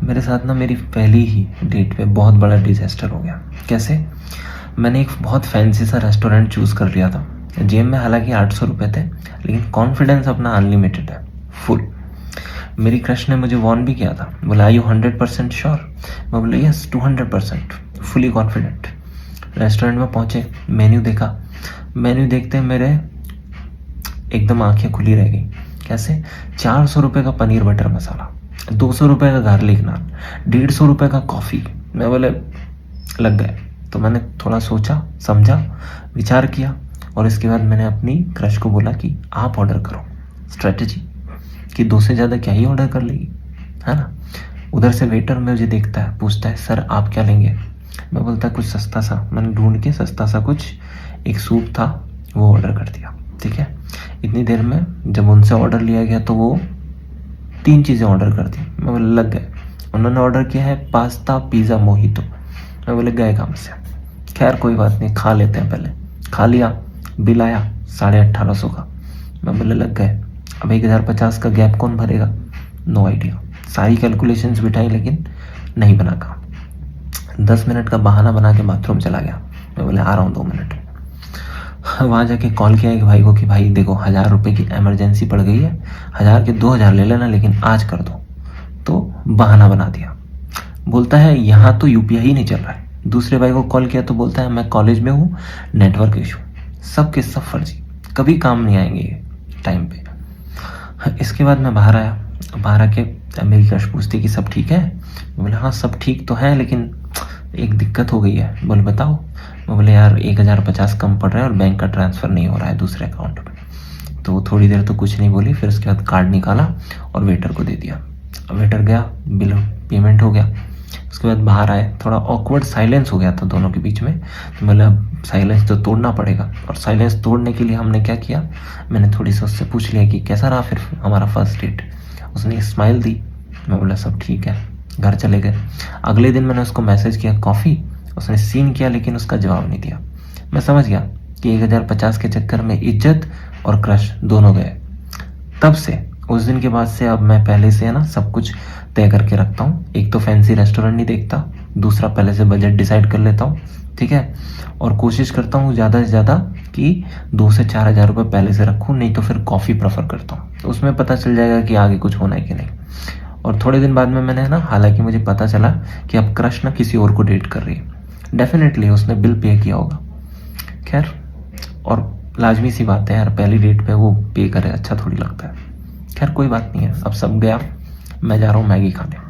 मेरे साथ ना मेरी पहली ही डेट पे बहुत बड़ा डिजास्टर हो गया। कैसे? मैंने एक बहुत फैंसी सा रेस्टोरेंट चूज़ कर लिया था। जेब में हालांकि 800 रुपये थे, लेकिन कॉन्फिडेंस अपना अनलिमिटेड है, फुल। मेरी क्रश ने मुझे वॉर्न भी किया था, बोला आई यू 100% श्योर? मैं बोला यस 200%, फुली कॉन्फिडेंट। रेस्टोरेंट में पहुंचे, मेन्यू देखा। मेन्यू देखते मेरे एकदम आंखें खुली रह गई। कैसे? 400 रुपये का पनीर बटर मसाला, 200 रुपये का गार्लिक नान, 150 रुपये का कॉफ़ी। मैं बोले लग गए। तो मैंने थोड़ा सोचा, समझा, विचार किया, और इसके बाद मैंने अपनी क्रश को बोला कि आप ऑर्डर करो। स्ट्रेटजी कि दो से ज़्यादा क्या ही ऑर्डर कर लेगी, है ना। उधर से वेटर मुझे देखता है, पूछता है सर आप क्या लेंगे? मैं बोलता कुछ सस्ता सा। मैंने ढूंढ के सस्ता सा कुछ एक सूप था, वो ऑर्डर कर दिया। ठीक है, इतनी देर में जब उनसे ऑर्डर लिया गया तो वो 3 चीज़ें ऑर्डर कर दी। मैं बोले लग गए। उन्होंने ऑर्डर किया है पास्ता पिज़्ज़ा मोहितो। मैं बोले गए काम से। खैर कोई बात नहीं, खा लेते हैं। पहले खा लिया, बिल आया 1850 का। मैं बोले लग गए। अब 1050 का गैप कौन भरेगा? No idea. सारी कैलकुलेशंस बिठाई लेकिन नहीं बना काम। 10 मिनट का बहाना बना के बाथरूम चला गया। मैं बोले आ रहा हूँ 2 मिनट। वहाँ जाके कॉल किया एक भाई को कि भाई देखो 1000 रुपये की इमरजेंसी पड़ गई है, 1000 के 2000 ले लेना लेकिन आज कर दो। तो बहाना बना दिया। बोलता है यहाँ तो यूपीआई ही नहीं चल रहा है। दूसरे भाई को कॉल किया तो बोलता है मैं कॉलेज में हूँ, नेटवर्क इशू। सब के सब फर्जी, कभी काम नहीं आएंगे ये टाइम पे। इसके बाद मैं बाहर आया। बाहर आके मेरी क्रश पूछती कि सब ठीक है? मैं बोले हाँ सब ठीक तो है, लेकिन एक दिक्कत हो गई है। बोले बताओ। मैं बोले यार 1050 कम पड़ रहा है और बैंक का ट्रांसफ़र नहीं हो रहा है दूसरे अकाउंट में। तो थोड़ी देर तो कुछ नहीं बोली, फिर उसके बाद कार्ड निकाला और वेटर को दे दिया। वेटर गया, बिल पेमेंट हो गया। उसके बाद बाहर आए, थोड़ा ऑकवर्ड साइलेंस हो गया था दोनों के बीच में। तो मतलब साइलेंस तो तोड़ना पड़ेगा, और साइलेंस तोड़ने के लिए हमने क्या किया, मैंने थोड़ी सी उससे पूछ लिया कि कैसा रहा फिर हमारा फर्स्ट डेट। उसने स्माइल दी। मैं बोला सब ठीक है, घर चले गए। अगले दिन मैंने उसको मैसेज किया कॉफ़ी, उसने सीन किया लेकिन उसका जवाब नहीं दिया। मैं समझ गया कि 1050 के चक्कर में इज्जत और क्रश दोनों गए। तब से उस दिन के बाद से अब मैं पहले से है ना सब कुछ तय करके रखता हूँ। एक तो फैंसी रेस्टोरेंट नहीं देखता, दूसरा पहले से बजट डिसाइड कर लेता हूँ। ठीक है, और कोशिश करता हूँ ज़्यादा से ज़्यादा कि 2 से 4 हज़ार रुपये पहले से रखूँ, नहीं तो फिर कॉफ़ी प्रेफर करता हूँ। तो उसमें पता चल जाएगा कि आगे कुछ होना है कि नहीं। और थोड़े दिन बाद में मैंने है ना, हालांकि मुझे पता चला कि अब क्रश ना किसी और को डेट कर रही है। डेफिनेटली उसने बिल पे किया होगा। खैर, और लाजमी सी बात है यार, पहली डेट पे वो पे करे अच्छा थोड़ी लगता है। खैर कोई बात नहीं है, अब सब गया, मैं जा रहा हूँ मैगी खाने।